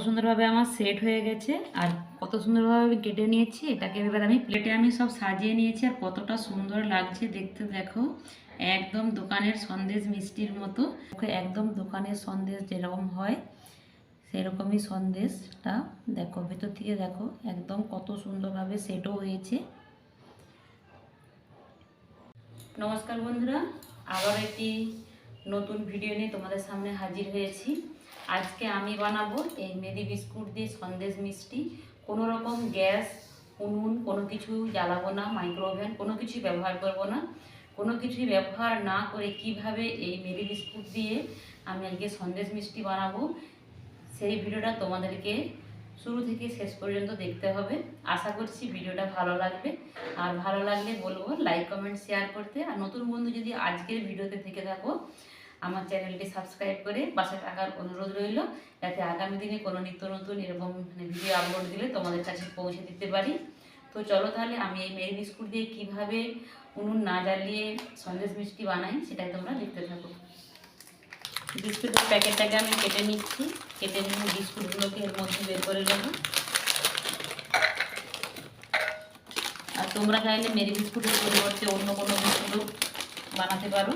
সুন্দরভাবে আমার সেট হয়ে গেছে আর কত সুন্দরভাবে আমি কেটে নিয়েছি। এটাকে এবার আমি প্লেটে আমি সব সাজিয়ে নিয়েছি আর কতটা সুন্দর লাগছে দেখতে। দেখো একদম দোকানের সন্দেশ মিষ্টির মতো, একদম দোকানের সন্দেশ যেরকম হয় সেরকমই সন্দেশটা। দেখো ভেতর থেকে দেখো একদম কত সুন্দরভাবে সেটও হয়েছে। নমস্কার বন্ধুরা, আবার একটি নতুন ভিডিও নিয়ে তোমাদের সামনে হাজির হয়েছি। আজকে আমি বানাবো এই মেরি বিস্কুট দিয়ে সন্দেশ মিষ্টি। কোনো রকম গ্যাস, উনুন কোনো কিছু জ্বালাবো না, মাইক্রোওভেন কোনো কিছু ব্যবহার করব না। কোনো কিছুই ব্যবহার না করে কিভাবে এই মেরি বিস্কুট দিয়ে আমি আজকে সন্দেশ মিষ্টি বানাবো সেই ভিডিওটা তোমাদেরকে শুরু থেকে শেষ পর্যন্ত দেখতে হবে। আশা করছি ভিডিওটা ভালো লাগবে, আর ভালো লাগলে বলবো লাইক কমেন্ট শেয়ার করতে। আর নতুন বন্ধু যদি আজকের ভিডিওতে থেকে থাকো আমার চ্যানেলটি সাবস্ক্রাইব করে পাশে থাকার অনুরোধ রইল, যাতে আগামী দিনে কোনো নিত্য নতুন এরকম ভিডিও আপলোড দিলে তোমাদের কাছে পৌঁছে দিতে পারি। তো চলো তাহলে আমি এই মেরি বিস্কুট দিয়ে কীভাবে উনুন না জ্বালিয়ে সন্দেশ মিষ্টি বানাই সেটাই তোমরা দেখতে থাকো। বিস্কুটের প্যাকেটটাকে আমি কেটে নিচ্ছি, কেটে নিয়ে বিস্কুটগুলোকে এর মধ্যে বের করে নেব। আর তোমরা চাইলে মেরি বিস্কুটের পরিবর্তে অন্য কোনো বিস্কুটও বানাতে পারো।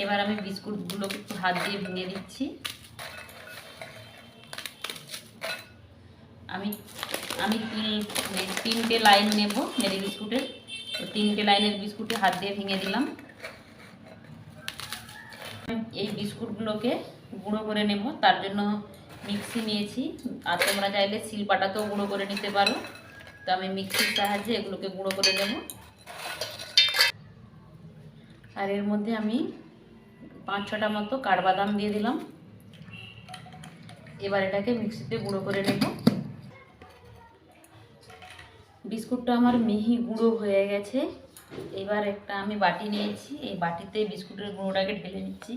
এবার আমি বিস্কুটগুলোকে একটু হাত দিয়ে ভেঙে দিচ্ছি। আমি আমি তিনটে লাইন নেব মেরি বিস্কুটের, তো তিনটে লাইনের বিস্কুটে হাত দিয়ে ভেঙে দিলাম। এই বিস্কুটগুলোকে গুঁড়ো করে নেব, তার জন্য মিক্সি নিয়েছি। আর তোমরা চাইলে শিলপাটাতেও গুঁড়ো করে নিতে পারো। তো আমি মিক্সির সাহায্যে এগুলোকে গুঁড়ো করে নেব। আর এর মধ্যে আমি 5-6টা মতো কাঠবাদাম দিয়ে দিলাম। এবার এটাকে মিক্সিতে গুঁড়ো করে নেব। বিস্কুটটা আমার মিহি গুঁড়ো হয়ে গেছে। এবার একটা আমি বাটি নিয়েছি, এই বাটিতে বিস্কুটের গুঁড়োটাকে ঢেলে নিচ্ছি।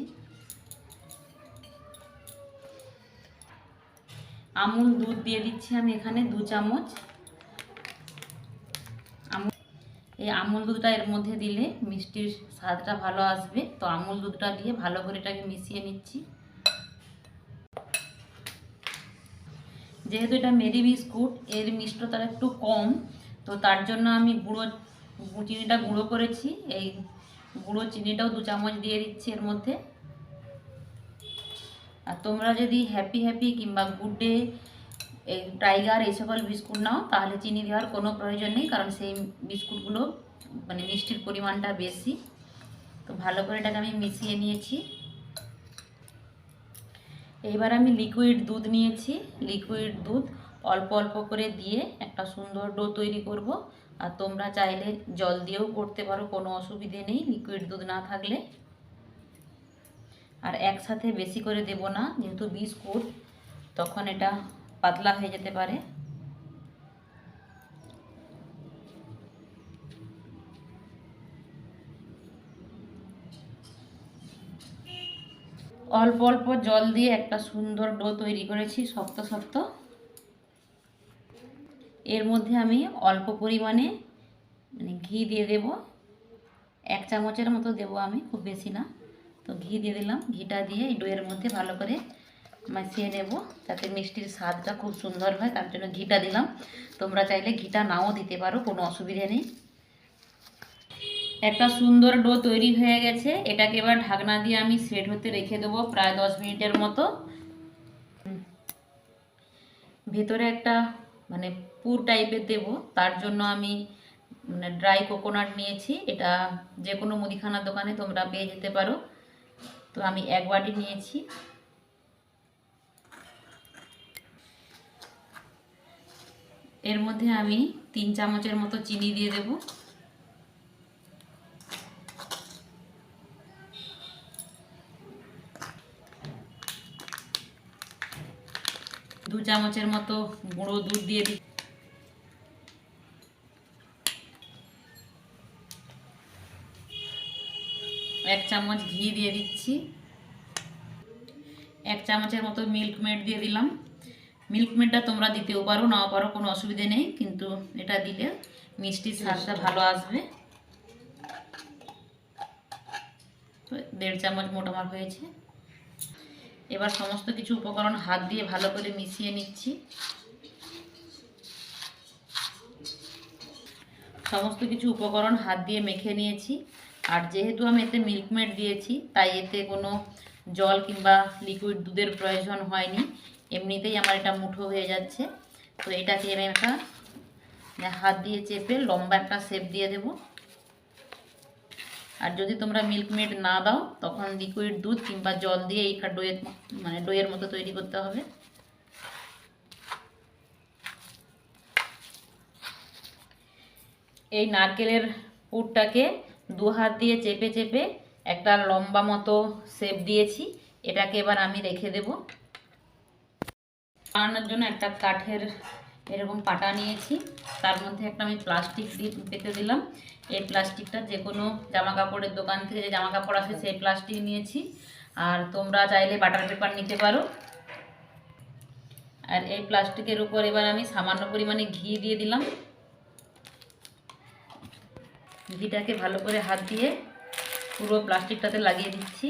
আমুল দুধ দিয়ে দিচ্ছি আমি এখানে 2 চামচ। এই আমুল দুধটা এর মধ্যে দিলে মিষ্টির স্বাদটা ভালো আসবে। তো আমুল দুধটা দিয়ে ভালো করে এটাকে মিশিয়ে নিচ্ছি। যেহেতু এটা মেরি বিস্কুট, এর মিষ্টতা একটু কম, তো তার জন্য আমি চিনিটা গুঁড়ো করেছি। এই গুঁড়ো চিনিটাও 2 চামচ দিয়ে দিচ্ছি এর মধ্যে। আর তোমরা যদি হ্যাপি কিংবা গুড ডে, এই টাইগার এই সকল বিস্কুট নাও তাহলে চিনি দেওয়ার কোনো প্রয়োজন নেই, কারণ সেই বিস্কুটগুলো মানে মিষ্টির পরিমাণটা বেশি। তো ভালো করে এটাকে আমি মিশিয়ে নিয়েছি। এইবার আমি লিকুইড দুধ নিয়েছি। লিকুইড দুধ অল্প অল্প করে দিয়ে একটা সুন্দর ডো তৈরি করব। আর তোমরা চাইলে জল দিয়েও করতে পারো, কোনো অসুবিধে নেই লিকুইড দুধ না থাকলে। আর একসাথে বেশি করে দেব না, যেহেতু বিস্কুট তখন এটা পাতলা হয়ে যেতে পারে। অল্প অল্প জল দিয়ে একটা সুন্দর ডো তৈরি করেছি, শক্ত শক্ত। এর মধ্যে আমি অল্প পরিমাণে মানে ঘি দিয়ে দেব, 1 চামচের মতো দেব আমি, খুব বেশি না। তো ঘি দিয়ে দিলাম। ঘিটা দিয়ে এই ডোয়ের মধ্যে ভালো করে মিশিয়ে নেব, যাতে মিষ্টির স্বাদটা খুব সুন্দর হয়, তার জন্য ঘিটা দিলাম। তোমরা চাইলে ঘিটা নাও দিতে পারো, কোনো অসুবিধা নেই। একটা সুন্দর ডো তৈরি হয়ে গেছে। এটাকে এবার ঢাকনা দিয়ে আমি সেট হতে রেখে দেবো প্রায় 10 মিনিটের মতো। ভেতরে একটা মানে পুর টাইপের দেব, তার জন্য আমি মানে ড্রাই কোকোনাট নিয়েছি। এটা যে কোনো মুদিখানার দোকানে তোমরা পেয়ে যেতে পারো। তো আমি 1 বাটি নিয়েছি। এর মধ্যে আমি 3 চামচের মতো চিনি দিয়ে দেব। দু চামচের মতো গুঁড়ো দুধ দিয়ে দিই। 1 চামচ ঘি দিয়ে দিচ্ছি। 1 চামচের মতো মিল্ক মেড দিয়ে দিলাম। মিল্ক মেডটা তোমরা দিতেও পারো, নাও পারো, কোনো অসুবিধে নেই, কিন্তু এটা দিলে মিষ্টির স্বাদটা ভালো আসবে। তো 1.5 চামচ মোট আমার হয়েছে। এবার সমস্ত কিছু উপকরণ হাত দিয়ে ভালো করে মিশিয়ে নিচ্ছি। সমস্ত কিছু উপকরণ হাত দিয়ে মেখে নিয়েছি। আর যেহেতু আমি এতে মিল্কমেড দিয়েছি, তাই এতে কোনো জল কিংবা লিকুইড দুধের প্রয়োজন হয়নি, এমনিতেই আমার এটা মুঠো হয়ে যাচ্ছে। তো এটাকে আমি একটা হাত দিয়ে চেপে লম্বা একটা শেপ দিয়ে দেব। আর যদি তোমরা মিল্কমেড না দাও, তখন লিকুইড দুধ কিংবা জল দিয়ে এই ডোয়ের মতো তৈরি করতে হবে। এই নারকেলের পুরটাকে দু হাত দিয়ে চেপে চেপে একটা লম্বা মতো শেপ দিয়েছি। এটাকে এবার আমি রেখে দেব। বানানোর জন্য একটা কাঠের এরকম পাটা নিয়েছি, তার মধ্যে একটা আমি প্লাস্টিক দিয়ে পেতে দিলাম। এই প্লাস্টিকটা যে কোনো জামা কাপড়ের দোকান থেকে যে জামা কাপড় আসে সেই প্লাস্টিক নিয়েছি। আর তোমরা চাইলে বাটার পেপার নিতে পারো। আর এই প্লাস্টিকের উপর এবার আমি সামান্য পরিমাণে ঘি দিয়ে দিলাম। ঘিটাকে ভালো করে হাত দিয়ে পুরো প্লাস্টিকটাতে লাগিয়ে দিচ্ছি।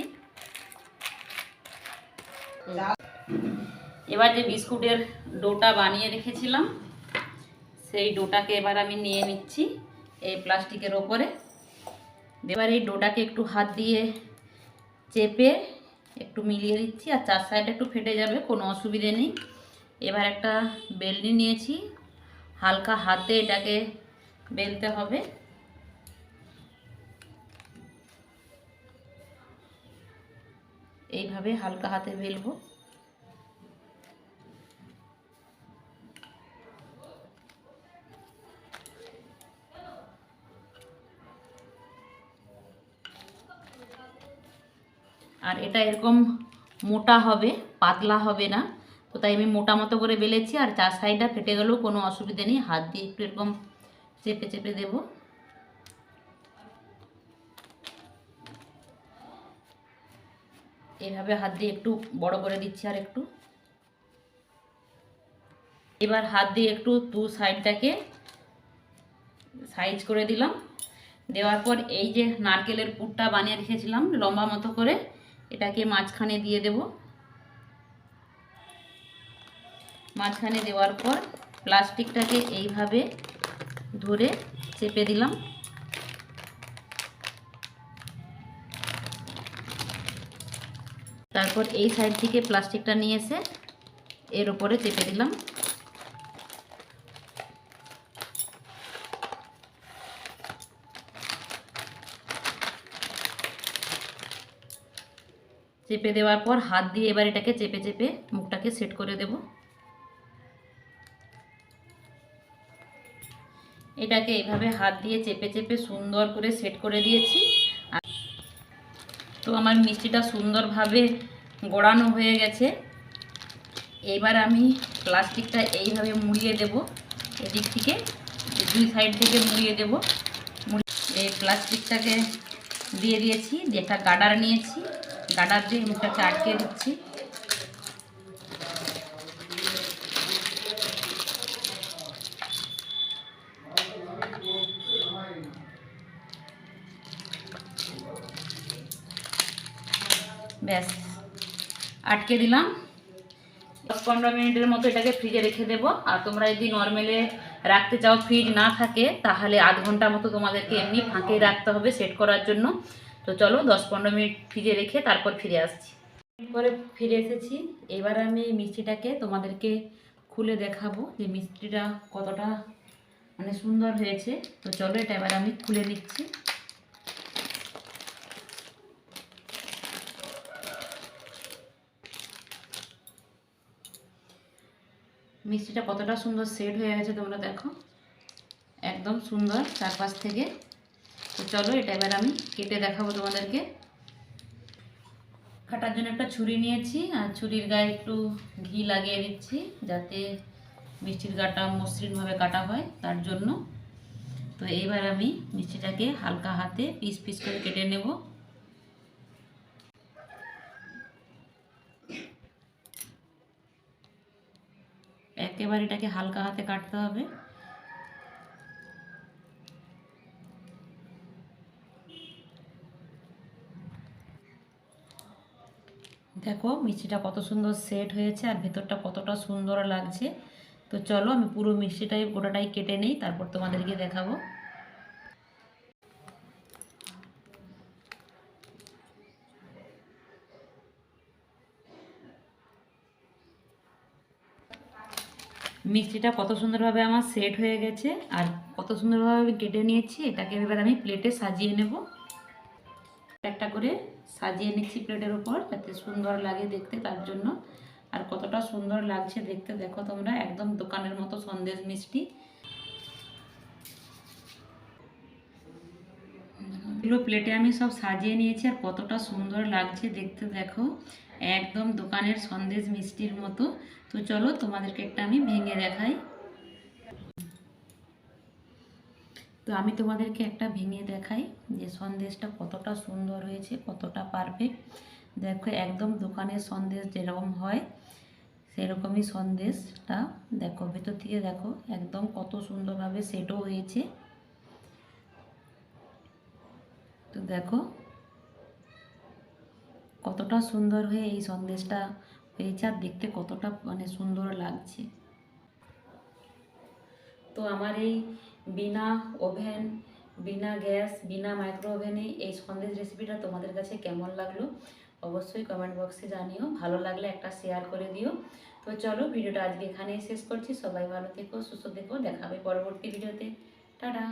এবার যে বিস্কুটের ডোটা বানিয়ে রেখেছিলাম, সেই ডোটাকে এবার আমি নিয়ে নিচ্ছি এই প্লাস্টিকের ওপরে। এবার এই ডোটাকে একটু হাত দিয়ে চেপে একটু মিলিয়ে দিচ্ছি। আর চার সাইডে একটু ফেটে যাবে, কোনো অসুবিধে নেই। এবার একটা বেলনি নিয়েছি, হালকা হাতে এটাকে বেলতে হবে। এইভাবে হালকা হাতে বেলবো। আর এটা এরকম মোটা হবে, পাতলা হবে না। তো তাই আমি মোটা মতো করে বেলেছি। আর চার সাইডটা ফেটে গেলেও কোনো অসুবিধে নেই, হাত দিয়ে একটু এরকম চেপে চেপে দেব। এইভাবে হাত দিয়ে একটু বড় করে দিচ্ছি আর একটু। এবার হাত দিয়ে একটু দু সাইডটাকে সাইজ করে দিলাম। দেওয়ার পর এই যে নারকেলের পুরটা বানিয়ে রেখেছিলাম লম্বা মতো করে, এটাকে মাঝখানে দিয়ে দেব। মাঝখানে দেওয়ার পর প্লাস্টিকটাকে এইভাবে ধরে চেপে দিলাম। তারপর এই সাইড থেকে প্লাস্টিকটা নিয়ে এসে এর উপরে চেপে দিলাম। চেপে দেওয়ার পর হাত দিয়ে এবার এটাকে চেপে চেপে মুখটাকে সেট করে দেব। এটাকে এইভাবে হাত দিয়ে চেপে চেপে সুন্দর করে সেট করে দিয়েছি। তো আমার মিষ্টিটা সুন্দরভাবে গোড়ানো হয়ে গেছে। এবার আমি প্লাস্টিকটা এইভাবে মুড়িয়ে দেব, এদিক থেকে দুই সাইড থেকে মুড়িয়ে দেব। এই প্লাস্টিকটাকে দিয়ে দিয়েছি, দিয়ে একটা গার্ডার নিয়েছি, গার্ডার দিয়ে মুখটাকে আটকে দিচ্ছি। ব্যাস, আটকে দিলাম। 10-15 মিনিটের মতো এটাকে ফ্রিজে রেখে দেবো। আর তোমরা যদি নর্মালে রাখতে চাও, ফ্রিজ না থাকে, তাহলে আধ ঘন্টা মতো তোমাদেরকে এমনি ফাঁকে রাখতে হবে সেট করার জন্য। তো চলো 10-15 মিনিট ফ্রিজে রেখে তারপর ফিরে আসছি। পরে ফিরে এসেছি। এবার আমি মিষ্টিটাকে তোমাদেরকে খুলে দেখাবো যে মিষ্টিটা কতটা সুন্দর হয়েছে। তো চলো এটা এবার আমি খুলে নিচ্ছি। মিষ্টিটা কতটা সুন্দর সেট হয়ে গেছে তোমরা দেখো, একদম সুন্দর চারপাশ থেকে। তো চলো এটা এবার আমি কেটে দেখাবো তোমাদেরকে। কাটার জন্য একটা ছুরি নিয়েছি, আর ছুরির গায়ে একটু ঘি লাগিয়ে দিচ্ছি যাতে মিষ্টির গাটা মসৃণভাবে কাটা হয়, তার জন্য। তো এইবার আমি মিষ্টিটাকে হালকা হাতে পিস পিস করে কেটে নেব। একেবারে এটাকে হালকা হাতে কাটতে হবে। দেখো মিষ্টিটা কত সুন্দর সেট হয়েছে আর ভেতরটা কতটা সুন্দর লাগছে। তো চলো আমি পুরো মিষ্টিটাই গোটাটাই কেটে নিই, তারপর তোমাদেরকে দেখাবো। মিষ্টিটা কত সুন্দরভাবে আমার সেট হয়ে গেছে আর কত সুন্দরভাবে আমি কেটে নিয়েছি। এটাকে এবার আমি প্লেটে সাজিয়ে নেব। একটা করে সাজিয়ে নিচ্ছি প্লেটের উপর, যাতে সুন্দর লাগে দেখতে, তার জন্য। আর কতটা সুন্দর লাগছে দেখতে দেখো তোমরা, একদম দোকানের মতো সন্দেশ মিষ্টি। এগুলো প্লেটে আমি সব সাজিয়ে নিয়েছি আর কতটা সুন্দর লাগছে দেখতে দেখো, একদম দোকানের সন্দেশ মিষ্টির মতো। তো চলো তোমাদেরকে একটা আমি ভেঙে দেখাই। তো আমি তোমাদেরকে একটা ভেঙে দেখাই যে সন্দেশটা কতটা সুন্দর হয়েছে, কতটা পারফেক্ট। দেখো একদম দোকানের সন্দেশ যেরকম হয় সেরকমই সন্দেশটা। দেখো ভেতর থেকে দেখো একদম কত সুন্দরভাবে সেটও হয়েছে। তো দেখো কতটা সুন্দর হয়ে এই সন্দেশটা হয়েছে আর দেখতে কতটা সুন্দর লাগছে। তো আমার এই বিনা ওভেন, বিনা গ্যাস, বিনা মাইক্রো ওভেনে এই সন্দেশ রেসিপিটা তোমাদের কাছে কেমন লাগলো অবশ্যই কমেন্ট বক্সে জানিও। ভালো লাগলে একটা শেয়ার করে দিও। তো চলো ভিডিওটা আজকে এখানেই শেষ করছি। সবাই ভালো থেকো, সুস্থ থেকো, দেখা হবে পরবর্তী ভিডিওতে। টাটা।